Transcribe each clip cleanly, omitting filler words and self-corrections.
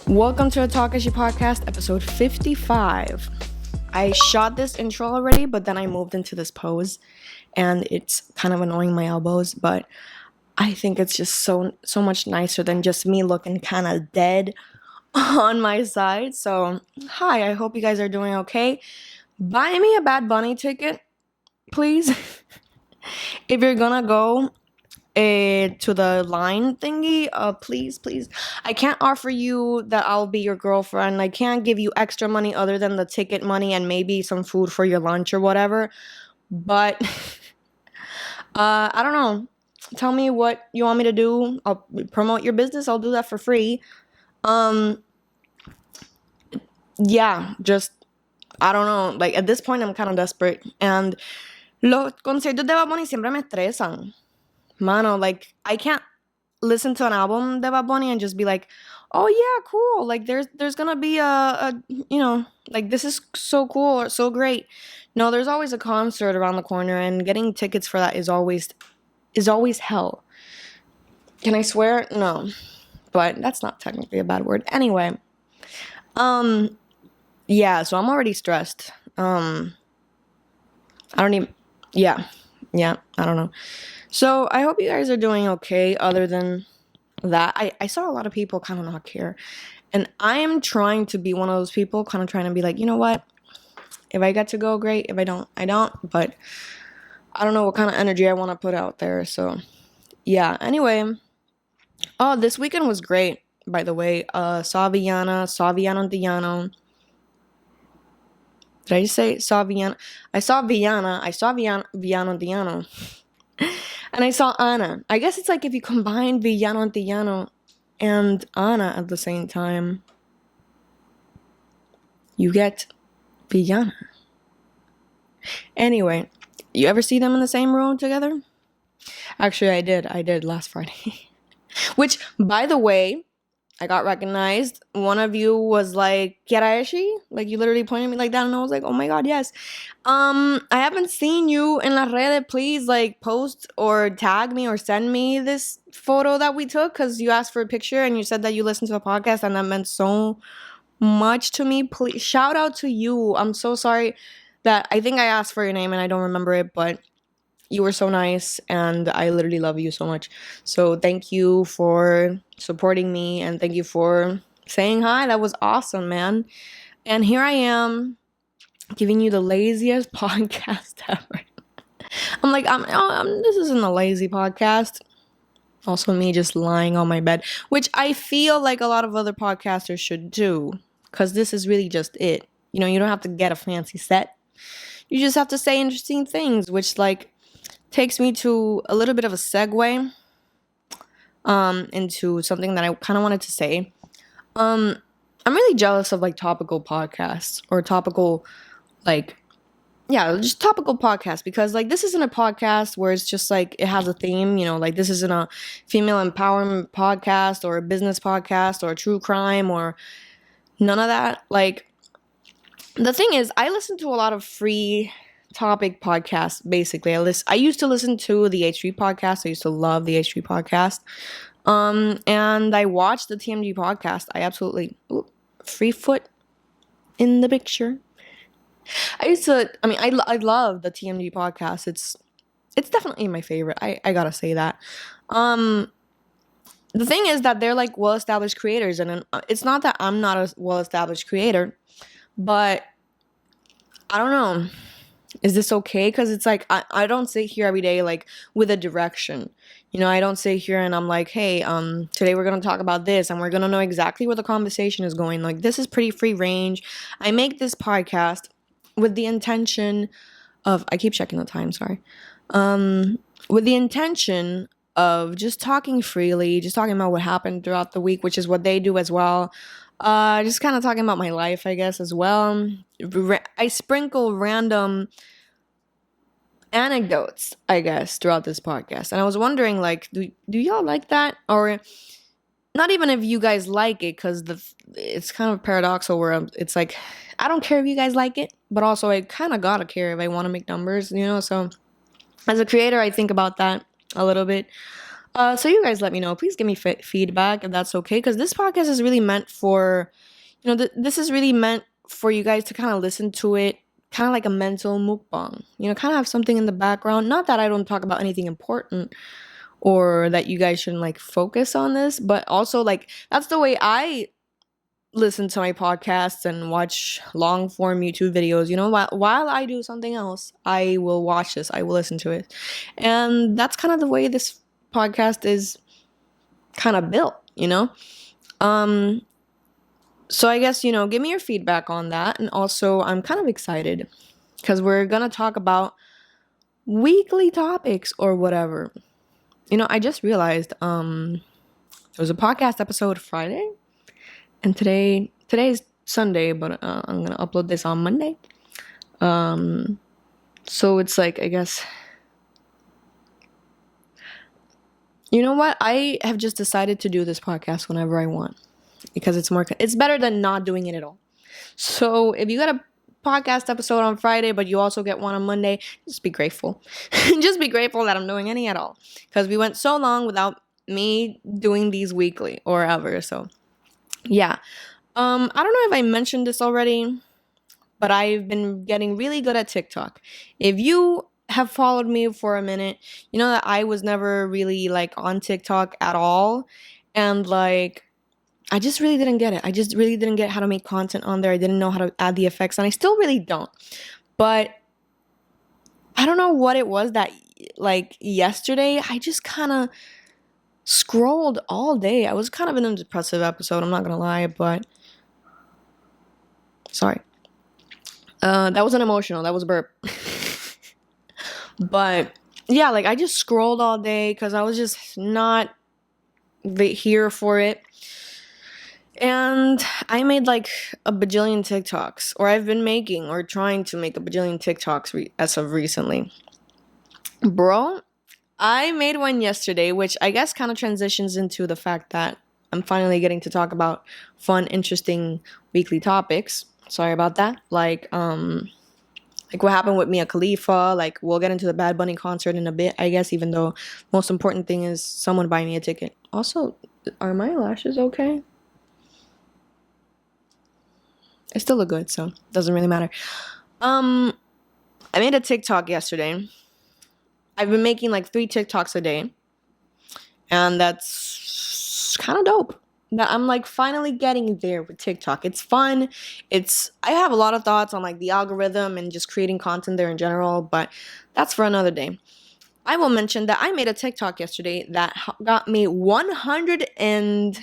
Welcome to the TALKESHI podcast, episode 55. I shot this intro already, but then I moved into this pose, and it's kind of annoying my elbows, but I think it's just so much nicer than just me looking kind of dead on my side. So, hi, I hope you guys are doing okay. Buy me a Bad Bunny ticket, please. If you're gonna go to the line thingy, please. I can't offer you that I'll be your girlfriend. I can't give you extra money other than the ticket money and maybe some food for your lunch or whatever. But I don't know. Tell me what you want me to do. I'll promote your business. I'll do that for free. Yeah, just I don't know. Like at this point, I'm kind of desperate. And los conciertos de Bad Bunny siempre me estresan. Mano, like I can't listen to an album de Bad Bunny and just be like, oh yeah, cool. Like there's gonna be a like this is so cool or so great. No, there's always a concert around the corner, and getting tickets for that is always hell. Can I swear? No. But that's not technically a bad word. Anyway. Yeah, so I'm already stressed. I don't even yeah, I don't know. So I hope you guys are doing okay other than that. I saw a lot of people kind of not care. And I am trying to be one of those people, kind of trying to be like, you know what? If I get to go, great. If I don't, I don't. But I don't know what kind of energy I want to put out there. So yeah, anyway. Oh, this weekend was great, by the way. Saw Viana Diano. Did I just say saw Viana? I saw Viana Diano. And I saw Anna. I guess it's like if you combine Villano Antillano and Anna at the same time, you get Villana. Anyway, you ever see them in the same room together? Actually, I did last Friday. Which, by the way, I got recognized. One of you was like, kiaraeshi? Like, you literally pointed at me like that, and I was like, oh my god, yes. I haven't seen you in las redes. Please, like, post or tag me or send me this photo that we took, because you asked for a picture, and you said that you listened to the podcast, and that meant so much to me. Please, shout out to you. I'm so sorry that I think I asked for your name, and I don't remember it, but you were so nice, and I literally love you so much. So thank you for supporting me, and thank you for saying hi. That was awesome, man. And here I am giving you the laziest podcast ever. I'm like, this isn't a lazy podcast. Also me just lying on my bed, which I feel like a lot of other podcasters should do, because this is really just it. You know, you don't have to get a fancy set. You just have to say interesting things, which like takes me to a little bit of a segue into something that I kind of wanted to say. I'm really jealous of like topical podcasts or topical just topical podcasts, because like this isn't a podcast where it's just like it has a theme, you know, like this isn't a female empowerment podcast or a business podcast or a true crime or none of that. Like the thing is, I listen to a lot of free topic podcast. Basically, I used to listen to the H3 podcast. I used to love the H3 podcast, and I watched the TMG podcast. I absolutely free foot in the picture. I love the TMG podcast. It's definitely my favorite. I gotta say that. The thing is that they're like well-established creators, and it's not that I'm not a well-established creator, but I don't know. Is this okay? Because it's like I don't sit here every day like with a direction. You know, I don't sit here and I'm like, hey, today we're gonna talk about this, and we're gonna know exactly where the conversation is going. Like, this is pretty free range. I make this podcast with the intention of, I keep checking the time, sorry. With the intention of just talking freely, just talking about what happened throughout the week, which is what they do as well. Just kind of talking about my life, I guess, as well. I sprinkle random anecdotes, I guess, throughout this podcast. And I was wondering, like, do y'all like that? Or not even if you guys like it, because it's kind of paradoxical where it's like, I don't care if you guys like it, but also I kind of gotta care if I want to make numbers, you know? So as a creator, I think about that a little bit. So you guys let me know. Please give me feedback if that's okay, because this podcast is really meant for, this is really meant for you guys to kind of listen to it, kind of like a mental mukbang. Kind of have something in the background. Not that I don't talk about anything important or that you guys shouldn't like focus on this, but also like that's the way I listen to my podcasts and watch long form YouTube videos. While I do something else, I will watch this, I will listen to it. And that's kind of the way this podcast is kind of built. So I guess, give me your feedback on that. And also, I'm kind of excited because we're going to talk about weekly topics or whatever. I just realized there was a podcast episode Friday, and today's Sunday, but I'm going to upload this on Monday. So it's like, I guess, you know what? I have just decided to do this podcast whenever I want because it's better than not doing it at all. So if you got a podcast episode on Friday, but you also get one on Monday, just be grateful. Just be grateful that I'm doing any at all, because we went so long without me doing these weekly or ever. So yeah. I don't know if I mentioned this already, but I've been getting really good at TikTok. If you have followed me for a minute, you know that I was never really like on TikTok at all. And like, I just really didn't get it. I just really didn't get how to make content on there. I didn't know how to add the effects, and I still really don't. But I don't know what it was that like yesterday, I just kind of scrolled all day. I was kind of in a depressive episode, I'm not going to lie, but sorry. That wasn't emotional. That was a burp. But yeah, like I just scrolled all day because I was just not here for it. And I made like a bajillion TikToks, or I've been making or trying to make a bajillion TikToks as of recently. Bro, I made one yesterday, which I guess kind of transitions into the fact that I'm finally getting to talk about fun, interesting weekly topics. Sorry about that. Like what happened with Mia Khalifa. Like, we'll get into the Bad Bunny concert in a bit, I guess, even though most important thing is someone buy me a ticket. Also, are my lashes okay? I still look good, so it doesn't really matter. I made a TikTok yesterday. I've been making like 3 TikToks a day, and that's kind of dope. That I'm like finally getting there with TikTok. It's fun. I have a lot of thoughts on like the algorithm and just creating content there in general, but that's for another day. I will mention that I made a TikTok yesterday that got me 100 and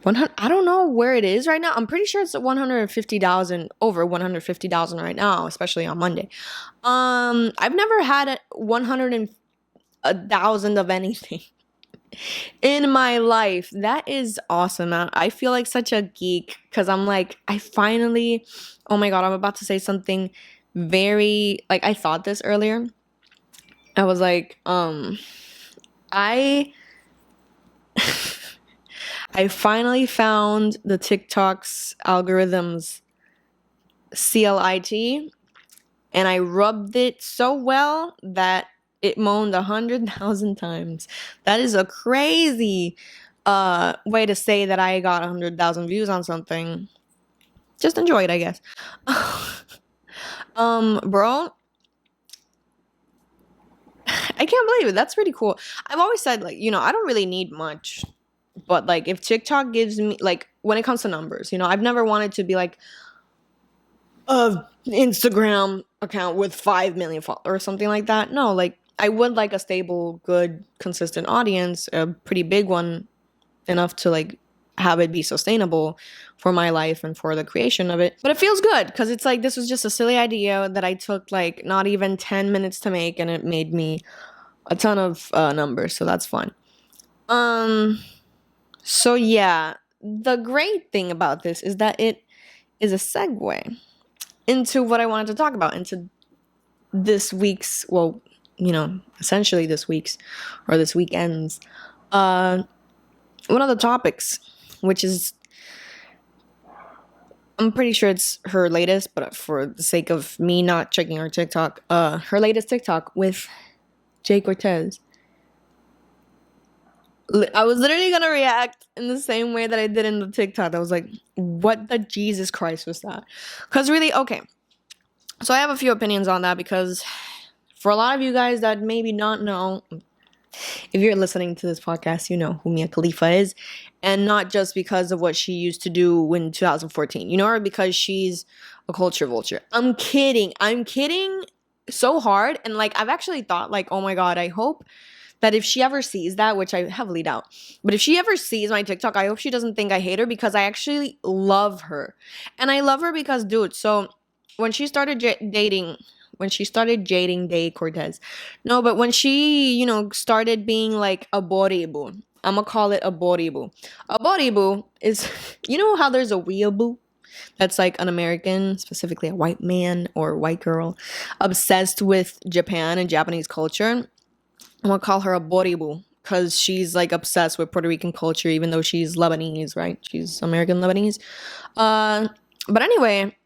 100. I don't know where it is right now. I'm pretty sure it's at 150,000, over 150,000 right now, especially on Monday. I've never had 100,000 of anything in my life. That is awesome. I feel like such a geek because I'm like, I finally, oh my God, I'm about to say something very, like, I thought this earlier. I was like, I finally found the TikTok's algorithms CLIT, and I rubbed it so well that it moaned 100,000 times. That is a crazy way to say that I got 100,000 views on something. Just enjoy it, I guess. Bro, I can't believe it. That's pretty cool. I've always said, like, I don't really need much. But, like, if TikTok gives me, like, when it comes to numbers, I've never wanted to be, like, a Instagram account with 5 million followers or something like that. No, like, I would like a stable, good, consistent audience, a pretty big one, enough to, like, have it be sustainable for my life and for the creation of it. But it feels good because it's like, this was just a silly idea that I took, like, not even 10 minutes to make, and it made me a ton of numbers, so that's fun. So yeah, the great thing about this is that it is a segue into what I wanted to talk about, into this week's, well, essentially this week's or this weekend's, one of the topics, which is, I'm pretty sure it's her latest, but for the sake of me not checking her TikTok, her latest TikTok with Jay Cortez. I was literally gonna react in the same way that I did in the TikTok. I was like, what the Jesus Christ was that? Because really, okay. So I have a few opinions on that because for a lot of you guys that maybe not know, if you're listening to this podcast, you know who Mia Khalifa is. And not just because of what she used to do in 2014. You know her because she's a culture vulture. I'm kidding. I'm kidding so hard. And like, I've actually thought, like, oh my God, I hope that if she ever sees that, which I heavily doubt, but if she ever sees my TikTok, I hope she doesn't think I hate her because I actually love her. And I love her because, dude, so when she started dating, when she started dating Day Cortez, no, but when she, started being like a boribu, I'm gonna call it a boribu. A boribu is, you know how there's a weeaboo? That's like an American, specifically a white man or white girl, obsessed with Japan and Japanese culture. I'm gonna call her a boribu because she's like obsessed with Puerto Rican culture, even though she's Lebanese, right? She's American Lebanese. Uh, but anyway,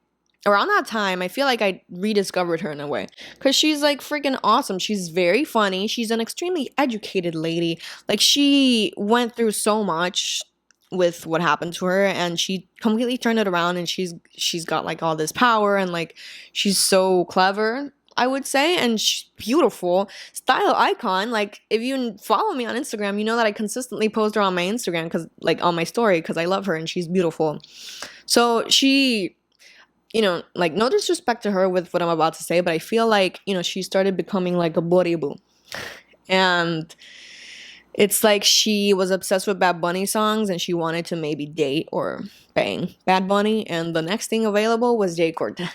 around that time, I feel like I rediscovered her in a way because she's like freaking awesome. She's very funny. She's an extremely educated lady. Like she went through so much with what happened to her and she completely turned it around and she's got like all this power and like she's so clever, I would say, and she's beautiful style icon. Like if you follow me on Instagram, you know that I consistently post her on my Instagram because like on my story because I love her and she's beautiful. So she, like no disrespect to her with what I'm about to say, but I feel like, she started becoming like a boribu. And it's like she was obsessed with Bad Bunny songs and she wanted to maybe date or bang Bad Bunny. And the next thing available was Jay Cortez.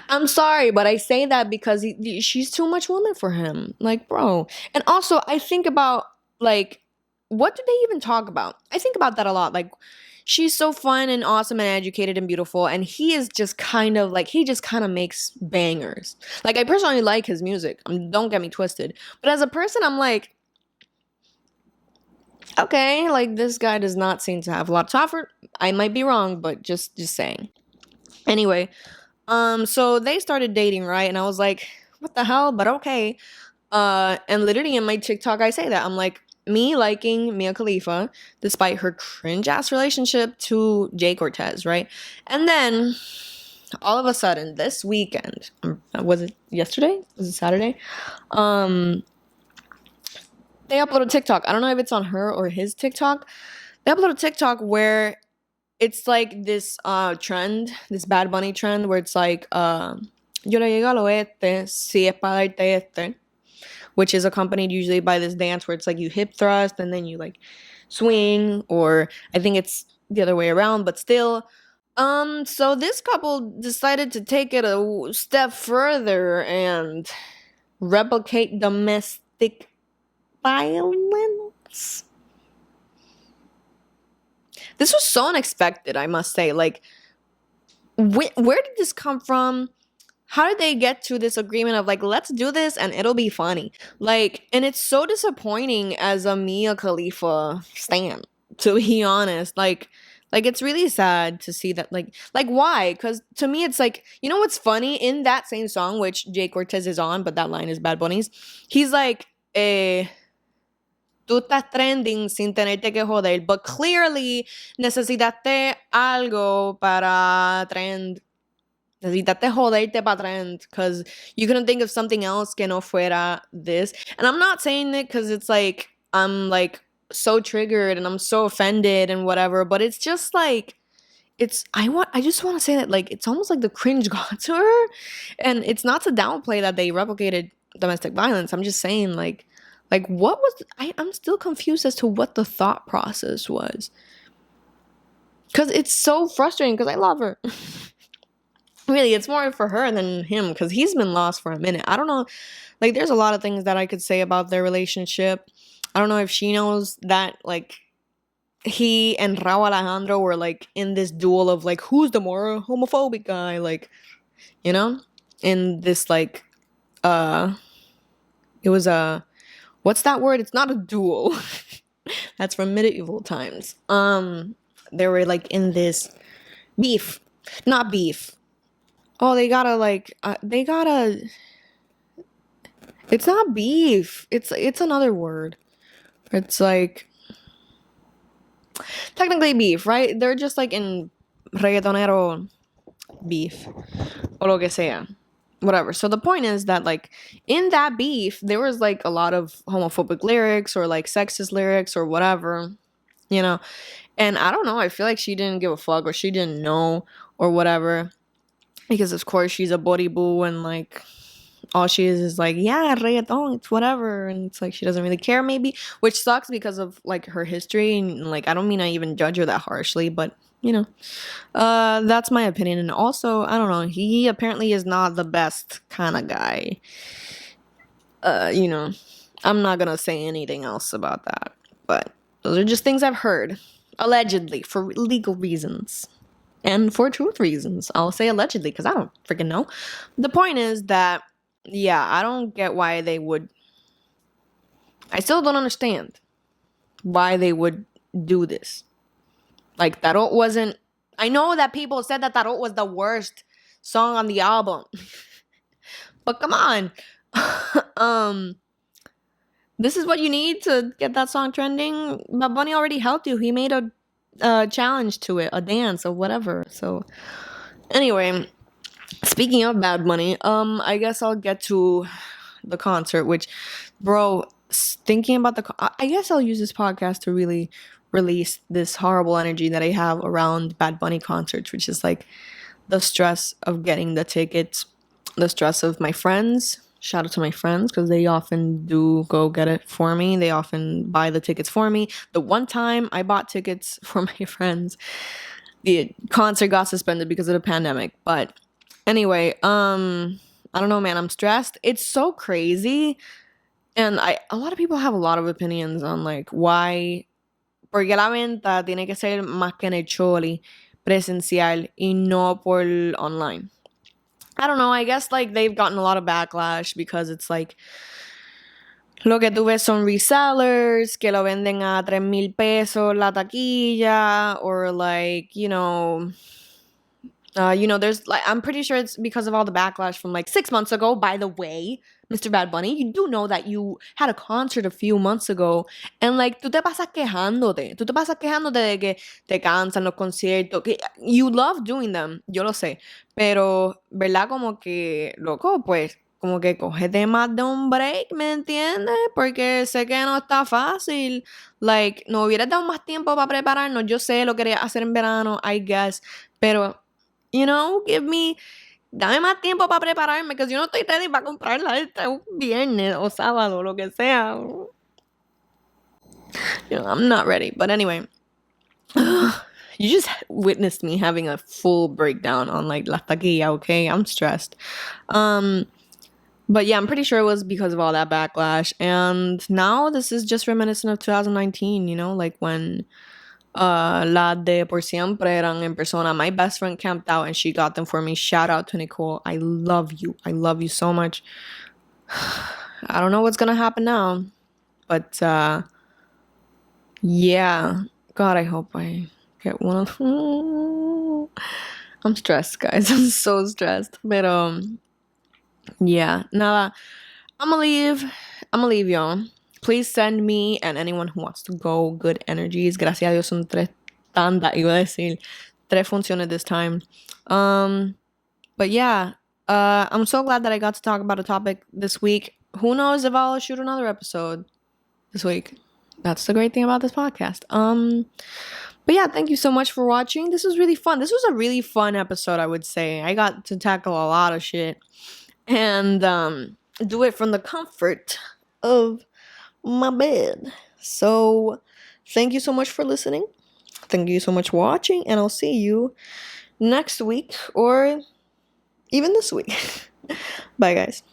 I'm sorry, but I say that because she's too much woman for him. Like, bro. And also, I think about, like, what do they even talk about? I think about that a lot. Like, she's so fun and awesome and educated and beautiful. And he is just kind of, like, he just kind of makes bangers. Like, I personally like his music. Don't get me twisted. But as a person, I'm like, okay, like, this guy does not seem to have a lot to offer. I might be wrong, but just saying. Anyway, so they started dating, right? And I was like, what the hell? But okay. And literally in my TikTok, I say that. I'm like, me liking Mia Khalifa, despite her cringe ass relationship to Jay Cortez, right? And then all of a sudden, this weekend, was it yesterday? Was it Saturday? Um, they uploaded TikTok. I don't know if it's on her or his TikTok. They uploaded TikTok where it's like this trend, this Bad Bunny trend where it's like yo le llego al oeste, si es para darte este, which is accompanied usually by this dance where it's like you hip thrust and then you like swing, or I think it's the other way around, but still. So this couple decided to take it a step further and replicate domestic violence. This was so unexpected, I must say. Like, where did this come from? How did they get to this agreement of like, let's do this and it'll be funny? Like, and it's so disappointing as a Mia Khalifa stan, to be honest. Like it's really sad to see that. Like why? Because to me, it's like, you know what's funny in that same song, which Jay Cortez is on, but that line is Bad Bunny's. He's like, tú estás trending sin tenerte que joder, but clearly necesitaste algo para trend. Necesitaste joderte para trend because you couldn't think of something else que no fuera this. And I'm not saying it because it's like I'm like so triggered and I'm so offended and whatever, but it's just like I just want to say that like it's almost like the cringe got to her. And it's not to downplay that they replicated domestic violence. I'm just saying like what was I'm still confused as to what the thought process was. Cause it's so frustrating because I love her. Really, it's more for her than him because he's been lost for a minute. I don't know. Like, there's a lot of things that I could say about their relationship. I don't know if she knows that, like, he and Raul Alejandro were, like, in this duel of, like, who's the more homophobic guy? Like, you know? In this, like, it was a, what's that word? It's not a duel. That's from medieval times. They were, like, in this beef. Not beef. Oh, they gotta like it's not beef. It's another word. It's like technically beef, right? They're just like in reggaetonero beef or lo que sea. Whatever. So the point is that like in that beef there was like a lot of homophobic lyrics or like sexist lyrics or whatever, you know. And I don't know, I feel like she didn't give a fuck or she didn't know or whatever. Because of course she's a body boo and like all she is like, yeah, reggaeton, it's whatever. And it's like she doesn't really care maybe, which sucks because of like her history. And like I don't mean I even judge her that harshly, but you know, that's my opinion. And also, I don't know, he apparently is not the best kind of guy. You know, I'm not gonna say anything else about that, but those are just things I've heard, allegedly, for legal reasons. And for truth reasons. I'll say allegedly because I don't freaking know. The point is that, yeah, I don't get why they would. I still don't understand why they would do this. Like, Tarot wasn't. I know that people said that Tarot was the worst song on the album. But come on. This is what you need to get that song trending. But Bunny already helped you. He made a challenge to it, a dance or whatever. So, anyway, speaking of Bad Bunny, I guess I'll get to the concert. Which, bro, thinking about I guess I'll use this podcast to really release this horrible energy that I have around Bad Bunny concerts, which is like the stress of getting the tickets, the stress of my friends. Shout out to my friends because they often do go get it for me. They often buy the tickets for me. The one time I bought tickets for my friends, the concert got suspended because of the pandemic. But anyway, I don't know, man. I'm stressed. It's so crazy. And a lot of people have a lot of opinions on like why, porque la venta tiene que ser más que en el choli presencial y no por online. I don't know. I guess like they've gotten a lot of backlash because it's like lo que tú ves son resellers que lo venden a 3,000 pesos la taquilla, or like, there's like, I'm pretty sure it's because of all the backlash from like 6 months ago. By the way, Mr. Bad Bunny, you do know that you had a concert a few months ago, and like tú te pasas quejándote de que te cansan los conciertos, que you love doing them, yo lo sé, pero verdad como que loco, pues como que cógete más de un break, ¿me entiendes? Porque sé que no está fácil. Like, no hubieras dado más tiempo para prepararnos. Yo sé, lo quería hacer en verano, I guess, pero dame más tiempo para prepararme, because yo no estoy ready para comprarla este un viernes o sábado, lo que sea. I'm not ready. But anyway, you just witnessed me having a full breakdown on like La Taquilla, okay? I'm stressed. But yeah, I'm pretty sure it was because of all that backlash. And now this is just reminiscent of 2019, like when La de Por Siempre eran en persona. My best friend camped out and she got them for me. Shout out to Nicole. I love you. I love you so much. I don't know what's gonna happen now. But yeah. God, I hope I get one of I'm stressed, guys. I'm so stressed. But yeah. Nada. I'ma leave y'all. Please send me and anyone who wants to go good energies. Gracias a Dios son 3 tandas. Iba a decir 3 funciones this time. But yeah, I'm so glad that I got to talk about a topic this week. Who knows if I'll shoot another episode this week. That's the great thing about this podcast. But yeah, thank you so much for watching. This was really fun. This was a really fun episode, I would say. I got to tackle a lot of shit and do it from the comfort of my bed. So thank you so much for listening. Thank you so much for watching, and I'll see you next week or even this week. Bye, guys.